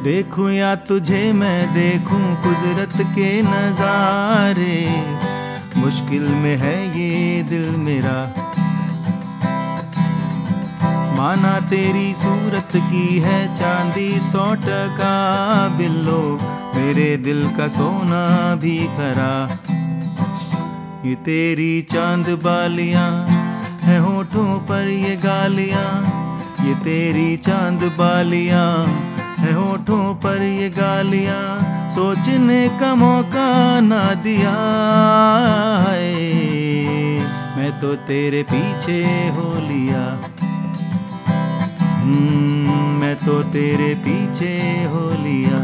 देखूं या तुझे मैं देखूं कुदरत के नजारे, मुश्किल में है ये दिल मेरा। माना तेरी सूरत की है चांदी 100% बिल्लो, मेरे दिल का सोना भी खरा। ये तेरी चांद बालियां है होठों पर ये गालियां, ये तेरी चांद बालियां है होठों पर ये गालियां, सोचने का मौका ना दिया है। मैं तो तेरे पीछे हो लिया, मैं तो तेरे पीछे हो लिया।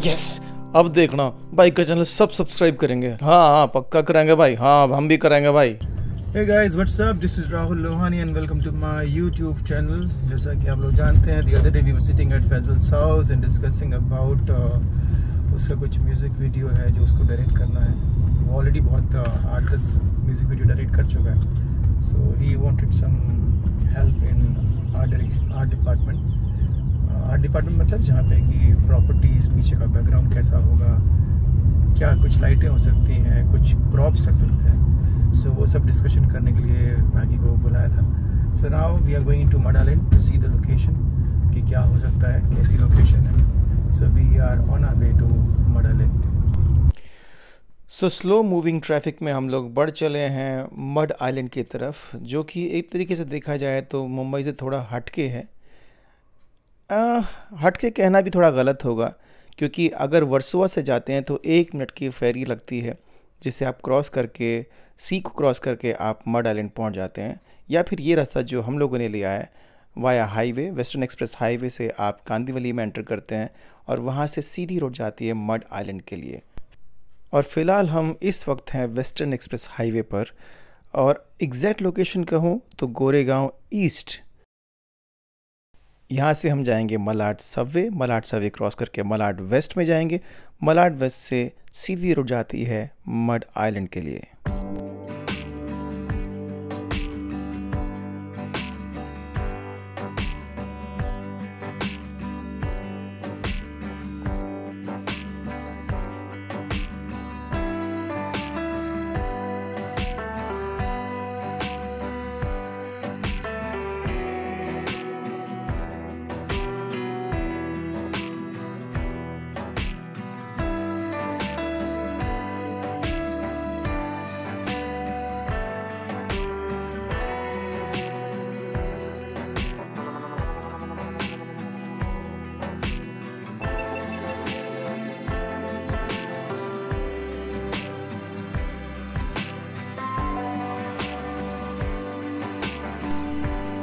यस, अब देखना भाई का चैनल सब सब्सक्राइब करेंगे। हाँ पक्का करेंगे भाई, हाँ हम भी करेंगे भाई। Hey guys, what's up? This is Rahul Lohani and welcome to my YouTube channel. जैसा कि आप लोग जानते हैं, the other day we were sitting at Faisal's house and discussing about उसका कुछ म्यूज़िक वीडियो है जो उसको डायरेक्ट करना है। वो ऑलरेडी बहुत 8-10 म्यूज़िक वीडियो डायरेक्ट कर चुका है। So he wanted some help in art department मतलब जहाँ पे कि प्रॉपर्टीज़, पीछे का बैकग्राउंड कैसा होगा, क्या कुछ लाइटें हो सकती हैं, कुछ प्रॉप्स रख सकते हैं। सो वो सब डिस्कशन करने के लिए मैगी को बुलाया था। So now we are going to Mud Island to see the location कि क्या हो सकता है, कैसी लोकेशन है। So we are on our way to Mud Island. So slow moving traffic में हम लोग बढ़ चले हैं मड आइलैंड की तरफ, जो कि एक तरीके से देखा जाए तो मुंबई से थोड़ा हटके है। हटके कहना भी थोड़ा गलत होगा, क्योंकि अगर वर्सोवा से जाते हैं तो 1 मिनट की फेरी लगती है, जिसे आप क्रॉस करके सी को क्रॉस करके आप मड आइलैंड पहुंच जाते हैं। या फिर ये रास्ता जो हम लोगों ने लिया है via highway, western express highway से आप कांदीवली में एंटर करते हैं और वहां से सीधी रोड जाती है मड आइलैंड के लिए। और फ़िलहाल हम इस वक्त हैं वेस्टर्न एक्सप्रेस हाईवे पर, और एग्जैक्ट लोकेशन कहूँ तो गोरेगांव ईस्ट। यहाँ से हम जाएंगे मलाड सबवे क्रॉस करके मलाड वेस्ट में जाएंगे। मलाड वेस्ट से सीधी रोड जाती है मड आइलैंड के लिए।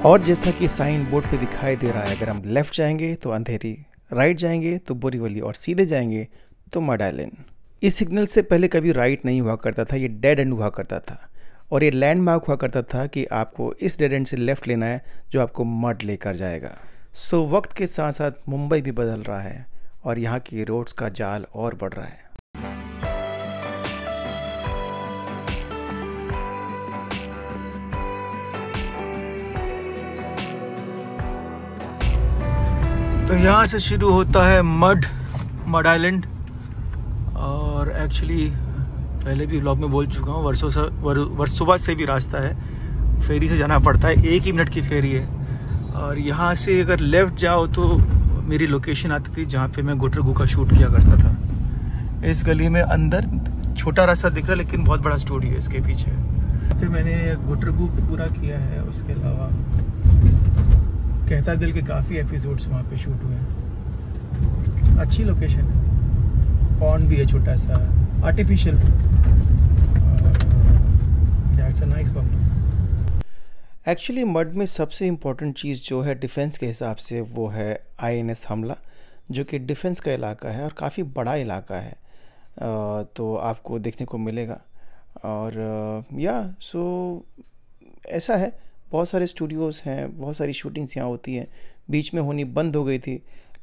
और जैसा कि साइन बोर्ड पे दिखाई दे रहा है, अगर हम लेफ़्ट जाएंगे तो अंधेरी, राइट जाएंगे तो बोरीवली और सीधे जाएंगे तो मड आइलैंड। इस सिग्नल से पहले कभी राइट नहीं हुआ करता था, ये डेड एंड हुआ करता था और ये लैंडमार्क हुआ करता था कि आपको इस डेड एंड से लेफ़्ट लेना है जो आपको मड लेकर जाएगा। सो वक्त के साथ साथ मुंबई भी बदल रहा है और यहाँ की रोड्स का जाल और बढ़ रहा है। तो यहाँ से शुरू होता है मड आइलैंड। और एक्चुअली पहले भी व्लॉग में बोल चुका हूँ, वर्सोवा से भी रास्ता है, फेरी से जाना पड़ता है, 1 ही मिनट की फेरी है। और यहाँ से अगर लेफ़्ट जाओ तो मेरी लोकेशन आती थी जहाँ पे मैं गुटरगू का शूट किया करता था। इस गली में अंदर छोटा रास्ता दिख रहा है लेकिन बहुत बड़ा स्टूडियो है इसके पीछे। फिर मैंने गुटरगू पूरा किया है, उसके अलावा कहता दिल के काफ़ी एपिसोड्स वहाँ पे शूट हुए हैं। अच्छी लोकेशन है, पॉन्ड भी है छोटा सा, artificial. It's a nice pond. Actually mud में सबसे इम्पोर्टेंट चीज़ जो है डिफेंस के हिसाब से वो है INS हमला, जो कि डिफेंस का इलाका है और काफ़ी बड़ा इलाका है, तो आपको देखने को मिलेगा। और ऐसा है, बहुत सारे स्टूडियोज़ हैं, बहुत सारी शूटिंग्स यहाँ होती हैं। बीच में होनी बंद हो गई थी,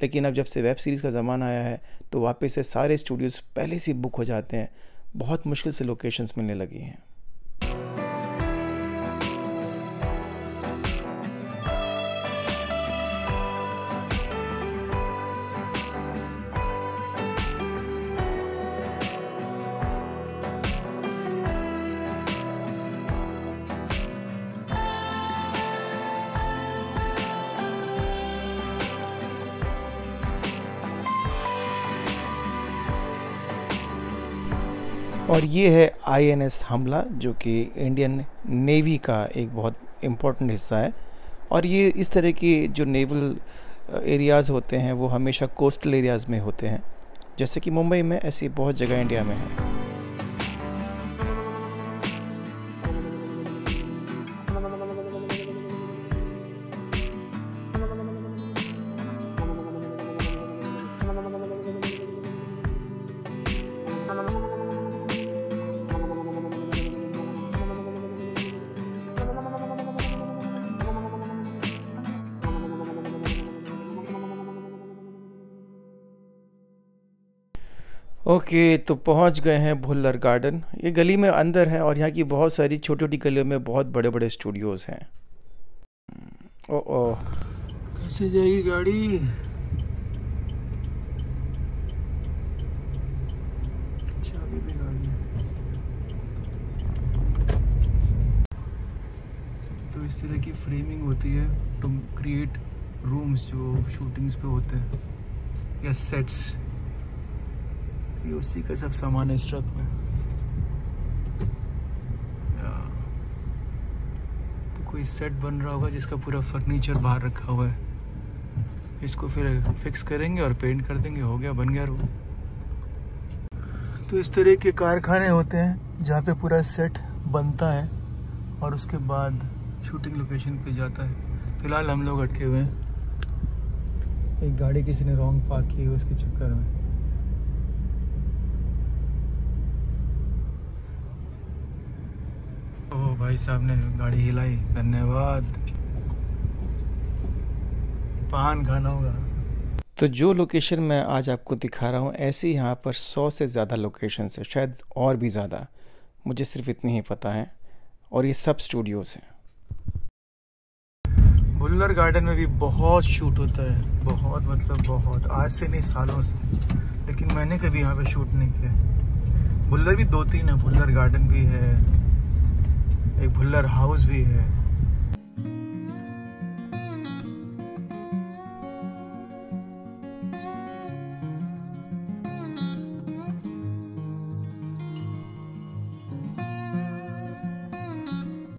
लेकिन अब जब से वेब सीरीज़ का ज़माना आया है तो वापस से सारे स्टूडियोज़ पहले से बुक हो जाते हैं। बहुत मुश्किल से लोकेशंस मिलने लगी हैं। और ये है INS हमला, जो कि इंडियन नेवी का एक बहुत इम्पोर्टेंट हिस्सा है। और ये इस तरह की जो नेवल एरियाज़ होते हैं वो हमेशा कोस्टल एरियाज़ में होते हैं, जैसे कि मुंबई में, ऐसी बहुत जगह इंडिया में है। ओके, तो पहुंच गए हैं भुल्लर गार्डन। ये गली में अंदर है और यहाँ की बहुत सारी छोटी छोटी गलियों में बहुत बड़े बड़े स्टूडियोज़ हैं। ओ कैसे जाएगी गाड़ी? अच्छा, अभी भी गाड़ी है। तो इस तरह की फ्रेमिंग होती है टू क्रिएट रूम्स जो शूटिंग्स पे होते हैं या सेट्स। ये उसी का सब सामान है इस ट्रक में। तो कोई सेट बन रहा होगा जिसका पूरा फर्नीचर बाहर रखा हुआ है। इसको फिर फिक्स करेंगे और पेंट कर देंगे, हो गया, बन गया रूम। तो इस तरह के कारखाने होते हैं जहाँ पे पूरा सेट बनता है और उसके बाद शूटिंग लोकेशन पे जाता है। फिलहाल हम लोग अटके हुए हैं, एक गाड़ी किसी ने रॉन्ग पार्क की है उसके चक्कर में। ओह भाई साहब ने गाड़ी हिलाई, धन्यवाद। पान खाना होगा। तो जो लोकेशन मैं आज आपको दिखा रहा हूँ, ऐसे यहाँ पर 100 से ज़्यादा लोकेशंस है, शायद और भी ज़्यादा, मुझे सिर्फ इतनी ही पता है। और ये सब स्टूडियोज़ हैं। भुल्लर गार्डन में भी बहुत शूट होता है, बहुत, मतलब बहुत, आज से नहीं सालों से। लेकिन मैंने कभी यहाँ पे शूट नहीं किया। भुल्लर भी 2-3 है, भुल्लर गार्डन भी है, एक भुल्लर हाउस भी है।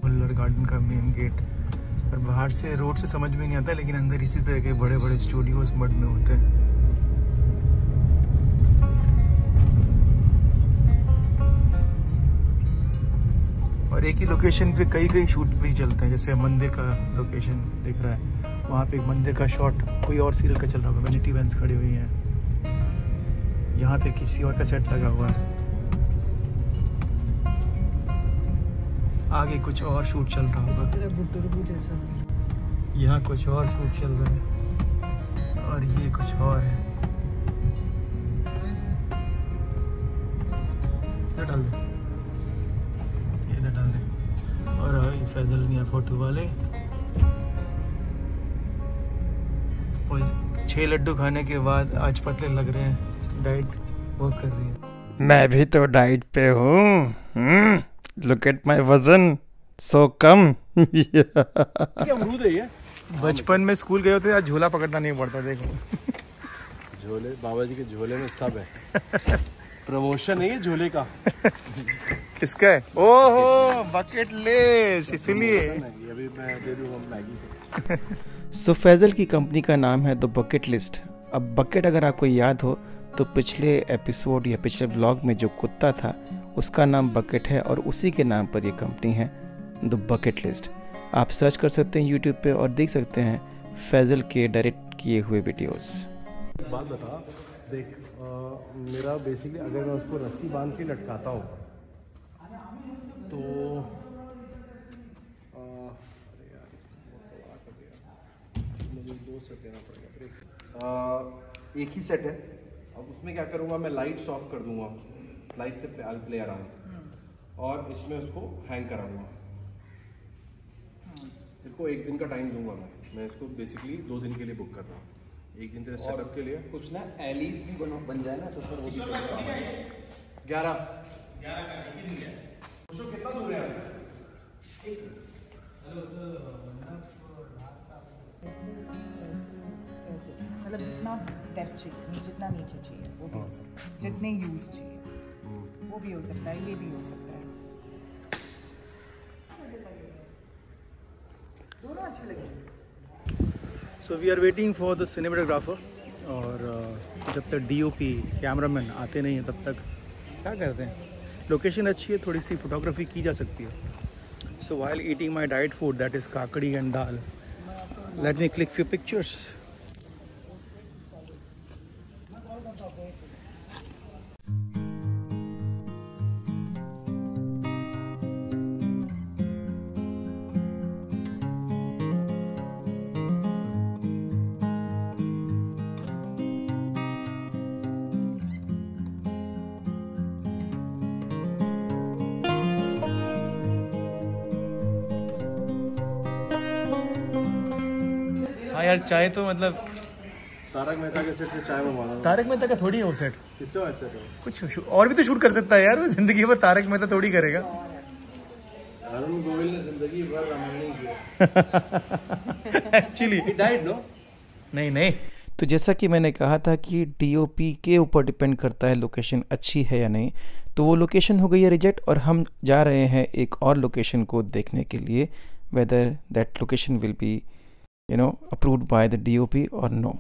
भुल्लर गार्डन का मेन गेट, और बाहर से रोड से समझ में नहीं आता, लेकिन अंदर इसी तरह के बड़े बड़े स्टूडियोज मड में होते हैं। और एक ही लोकेशन पे कई कई शूट भी चलते हैं। जैसे मंदिर का लोकेशन दिख रहा है, वहाँ पे एक मंदिर का शॉट कोई और सीरियल का चल रहा होगा, वैनिटी वैन्स खड़ी हुई हैं। यहाँ पे किसी और का सेट लगा हुआ है, आगे कुछ और शूट चल रहा होगा, यहाँ कुछ और शूट चल रहा है, और ये कुछ और है। इधर डाल दे, इधर डाल दे। और फैजल मियां फोटो वाले 6 लड्डू खाने के बाद आज पतले लग रहे हैं, डाइट वो कर रही है। मैं भी तो डाइट पे हूँ। लुक एट माय वजन, सो कम। क्या अमरूद है ये? बचपन में स्कूल गए होते, आज झोला पकड़ना नहीं पड़ता। देखो झोले, बाबा जी के झोले में सब है। प्रमोशन है ये झोले का। किसका है? ओहो, बकेट लिस्ट, इसीलिए। अभी मैं दे दूंगा मैगी। सो फैजल की कंपनी का नाम है द बकेट लिस्ट। अब बकेट अगर आपको याद हो तो पिछले एपिसोड या पिछले व्लॉग में जो कुत्ता था उसका नाम बकेट है, और उसी के नाम पर ये कंपनी है द बकेट लिस्ट। आप सर्च कर सकते हैं यूट्यूब पे और देख सकते हैं फैजल के डायरेक्ट किए हुए वीडियोस। बात बता, देख, मेरा बेसिकली अगर मैं उसको रस्सी बांध के लटकाता हूँ तो मुझे 2 सेट देना पड़ेगा। एक ही सेट है। अब उसमें क्या करूँगा, मैं लाइट्स ऑफ कर दूंगा, लाइट से प्ले अराउंड, और इसमें उसको हैंग कराऊंगा। तेरे को 1 दिन का टाइम दूंगा मैं इसको बेसिकली 2 दिन के लिए बुक कर रहा हूँ। 1 दिन तेरे सेटअप के लिए कुछ ना एलीज भी बन जाए ना, तो सर वो भी सब 11 कितना दूर है? मतलब जितना डेप्थ चाहिए, जितना नीचे चाहिए वो भी हो सकता है, जितने यूज चाहिए। वो भी हो सकता है, ये भी हो सकता है, दोनों अच्छे लगेंगे। So we are waiting for the cinematographer, और जब तक DOP कैमरामैन आते नहीं हैं तब तक क्या करते हैं, लोकेशन अच्छी है, थोड़ी सी फोटोग्राफी की जा सकती है। So while eating my diet food that is kakdi and dal, let me click few pictures. हाँ यार, चाय तो मतलब तारक मेहता के सेट से चाय मंगवाना। तारक मेहता का थोड़ी है वो सेट, कितना अच्छा था। कुछ और भी तो शूट कर सकता है यार, वो जिंदगी भर तारक मेहता थोड़ी करेगा। अरुण गोविल ने जिंदगी भर रामायण ही किया। Actually He died, no? नहीं। तो जैसा कि मैंने कहा था कि DOP के ऊपर डिपेंड करता है लोकेशन अच्छी है या नहीं, तो वो लोकेशन हो गई है रिजेक्ट, और हम जा रहे हैं एक और लोकेशन को देखने के लिए, whether that location will be approved by the DOP और नो।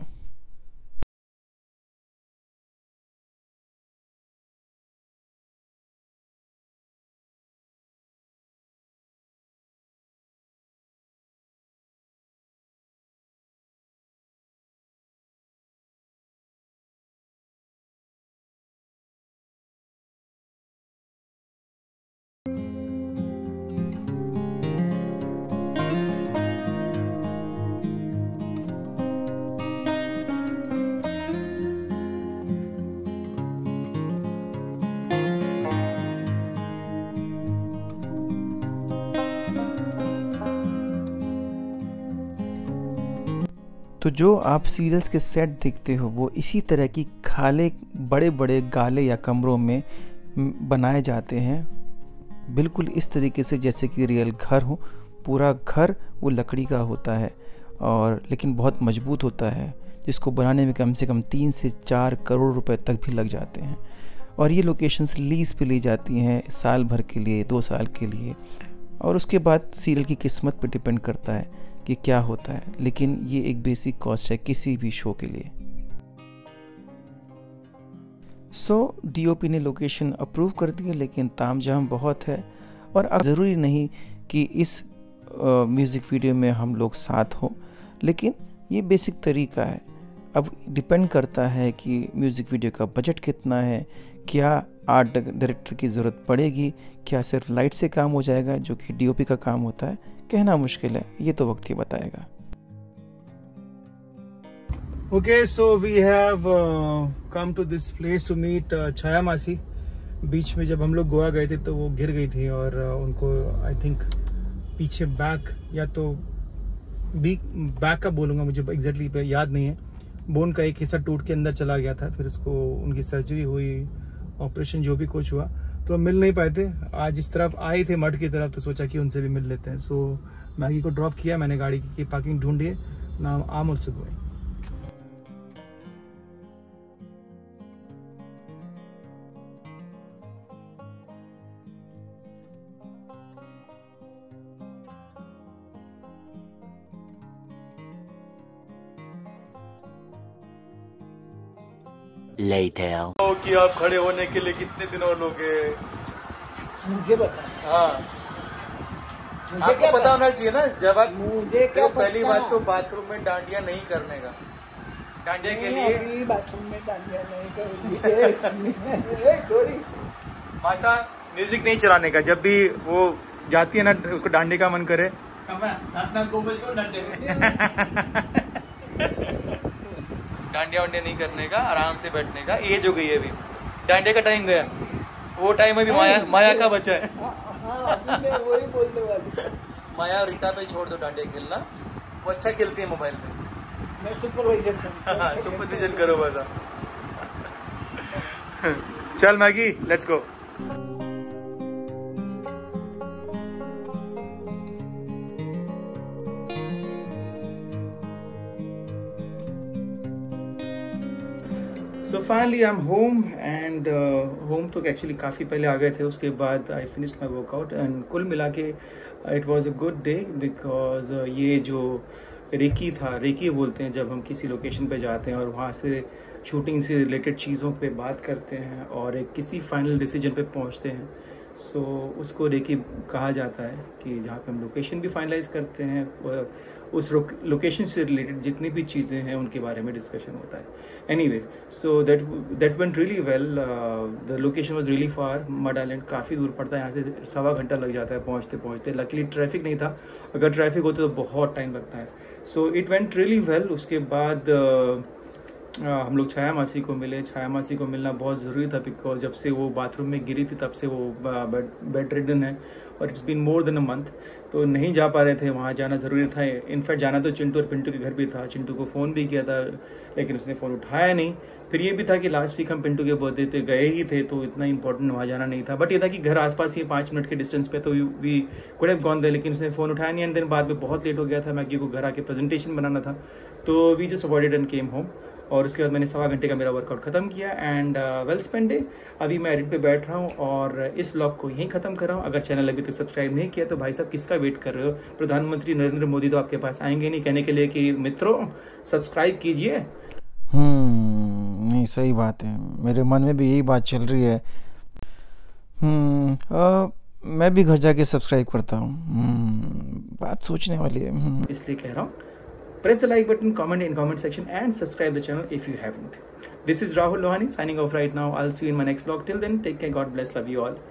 तो जो आप सीरियल्स के सेट देखते हो वो इसी तरह की खाले बड़े बड़े गाले या कमरों में बनाए जाते हैं, बिल्कुल इस तरीके से जैसे कि रियल घर हो। पूरा घर वो लकड़ी का होता है, और लेकिन बहुत मजबूत होता है, जिसको बनाने में कम से कम 3 से 4 करोड़ रुपए तक भी लग जाते हैं। और ये लोकेशंस लीज़ पे ली जाती हैं साल भर के लिए, 2 साल के लिए, और उसके बाद सीरियल की किस्मत पे डिपेंड करता है कि क्या होता है, लेकिन ये एक बेसिक कॉस्ट है किसी भी शो के लिए। सो DOP ने लोकेशन अप्रूव कर दी है, लेकिन तामझाम बहुत है, और अब ज़रूरी नहीं कि इस म्यूज़िक वीडियो में हम लोग साथ हों, लेकिन ये बेसिक तरीका है। अब डिपेंड करता है कि म्यूज़िक वीडियो का बजट कितना है, क्या आर्ट डायरेक्टर की ज़रूरत पड़ेगी, क्या सिर्फ लाइट से काम हो जाएगा जो कि DOP का काम होता है, कहना मुश्किल है, ये तो वक्त ही बताएगा। Okay, so we have come to this place to meet छाया मासी। बीच में जब हम लोग गोवा गए थे तो वो गिर गई थी, और उनको आई थिंक पीछे बैक, या तो बैक का बोलूँगा, मुझे एग्जैक्टली पे याद नहीं है, बोन का एक हिस्सा टूट के अंदर चला गया था। फिर उसको उनकी सर्जरी हुई, ऑपरेशन जो भी कुछ हुआ, तो मिल नहीं पाए थे। आज इस तरफ आए थे मठ की तरफ, तो सोचा कि उनसे भी मिल लेते हैं। सो मैगी को ड्रॉप किया मैंने, गाड़ी की पार्किंग ढूंढी है। Now I am also going. Later. कि आप खड़े होने के लिए कितने दिन और लोगे? मुझे बता, हाँ, मुझे आपको क्या पता होना चाहिए ना, जब आप मुझे क्या पहली पता? बात तो बाथरूम में डांडिया नहीं करने का। डांडिया के लिए अभी बाथरूम में डांडिया नहीं करूंगी। सॉरी, मासा म्यूजिक नहीं चलाने का। जब भी वो जाती है ना, उसको डांडिया का मन करे, डांडिया वांडिया नहीं करने का, आराम से बैठने का। एज हो गई है, अभी डांडिया का टाइम गया, वो टाइम अभी माया का बचा है। हाँ, अभी मैं वही बोलने वाली। माया और रीटा पे छोड़ दो डांडिया खेलना, वो अच्छा खेलती है मोबाइल पे। मैं सुपरवाइजर सुपरविजन करो बस। चल Maggi, let's go. So finally I am home and home तो एक्चुअली काफ़ी पहले आ गए थे, उसके बाद I finished my workout and कुल मिला के it was a good day because ये जो रेकी था, रेकी बोलते हैं जब हम किसी लोकेशन पे जाते हैं और वहाँ से शूटिंग से रिलेटेड चीज़ों पे बात करते हैं और एक किसी फाइनल डिसीजन पे पहुँचते हैं, सो उसको रेकी कहा जाता है कि जहाँ पे हम लोकेशन भी फाइनलाइज करते हैं और उस लोकेशन से रिलेटेड जितनी भी चीज़ें हैं उनके बारे में डिस्कशन होता है. Anyways, so that went really well. The location was really far. Mud island काफ़ी दूर पड़ता है, यहाँ से 1.25 घंटा लग जाता है पहुँचते पहुँचते. लकीली ट्रैफिक नहीं था, अगर ट्रैफिक होते तो बहुत टाइम लगता है. So it went really well. उसके बाद हम लोग छाया मासी को मिले. छाया मासी को मिलना बहुत ज़रूरी था बिकॉज जब से वो बाथरूम में गिरी थी तब से वो बेड रिडन है और it's been more than a month, तो नहीं जा पा रहे थे. वहाँ जाना ज़रूरी था. इनफैक्ट जाना तो चिंटू और पिंटू के घर भी था. चिंटू को फ़ोन भी किया था लेकिन उसने फ़ोन उठाया नहीं. फिर ये भी था कि लास्ट वीक हम पिंटू के बर्थडे पे गए ही थे तो इतना इंपॉर्टेंट वहाँ जाना नहीं था. बट ये था कि घर आसपास ही 5 मिनट के डिस्टेंस पे, तो we could have gone there, लेकिन उसने फ़ोन उठाया नहीं. एंड देन बाद में बहुत लेट हो गया था. मैगी को घर आके प्रेजेंटेशन बनाना था, तो we just avoided and came home. और उसके बाद मैंने 1.25 घंटे का मेरा वर्कआउट ख़त्म किया एंड वेल स्पेंड डे. अभी मैं एडिट पे बैठ रहा हूँ और इस व्लॉग को यहीं ख़त्म कर रहा हूँ. अगर चैनल अभी तक सब्सक्राइब नहीं किया तो भाई साहब किसका वेट कर रहे हो? प्रधानमंत्री नरेंद्र मोदी तो आपके पास आएंगे नहीं कहने के लिए कि मित्रों सब्सक्राइब कीजिए. नहीं, सही बात है. मेरे मन में भी यही बात चल रही है. मैं भी घर जाके सब्सक्राइब करता हूँ. बात सोचने वाली है. इसलिए कह रहा हूँ, press the like button, comment in comment section and subscribe the channel if you haven't. This is Rahul Lohani signing off right now. I'll see you in my next vlog. Till then, take care, God bless, love you all.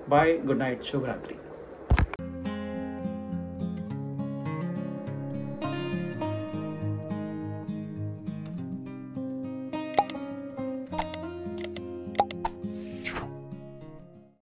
Bye, good night, Shubh Ratri.